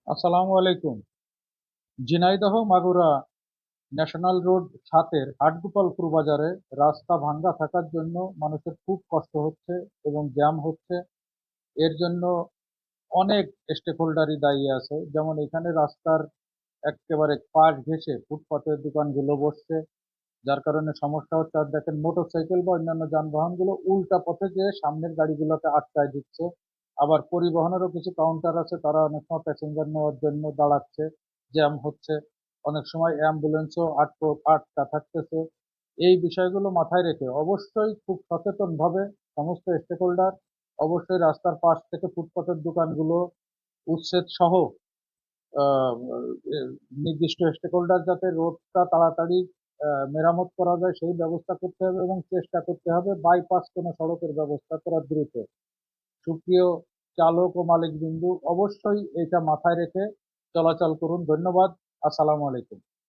আসসালামু আলাইকুম। Jhenaidah Magura national road ৭-এর Hatgopalpur বাজারে রাস্তা ভাঙ্গা থাকার জন্য মানুষের খুব কষ্ট হচ্ছে এবং জ্যাম হচ্ছে। এর জন্য অনেক স্টেক হোল্ডারই দায়ী আছে। যেমন এখানে রাস্তার একেবারে পাশ ঘেঁষে ফুটপাতের দোকানগুলো বসছে, যার কারণে সমস্যা হচ্ছে। আর দেখেন মোটরসাইকেল বা অন্যান্য যানবাহনগুলো উল্টা পথে যেয়ে সামনের গাড়িগুলোকে আটকায় দিচ্ছে। আবার পরিবহনেরও কিছু কাউন্টার আছে, তারা অনেক সময় প্যাসেঞ্জার নেওয়ার জন্য দাঁড়াচ্ছে, জ্যাম হচ্ছে। অনেক সময় অ্যাম্বুলেন্সও আটকা থাকতেছে। এই বিষয়গুলো মাথায় রেখে অবশ্যই খুব সচেতনভাবে সমস্ত স্টেক হোল্ডার অবশ্যই রাস্তার পাশ থেকে ফুটপাতের দোকানগুলো উচ্ছেদ সহ আহ, নির্দিষ্ট স্টেক হোল্ডার যাতে রোডটা তাড়াতাড়ি মেরামত করা যায় সেই ব্যবস্থা করতে হবে এবং চেষ্টা করতে হবে বাইপাস কোনো সড়কের ব্যবস্থা করা দ্রুত। সুপ্রিয় চালক ও মালিক বিন্দু, অবশ্যই এটা মাথায় রেখে চলাচল করুন। ধন্যবাদ। আসসালামু আলাইকুম।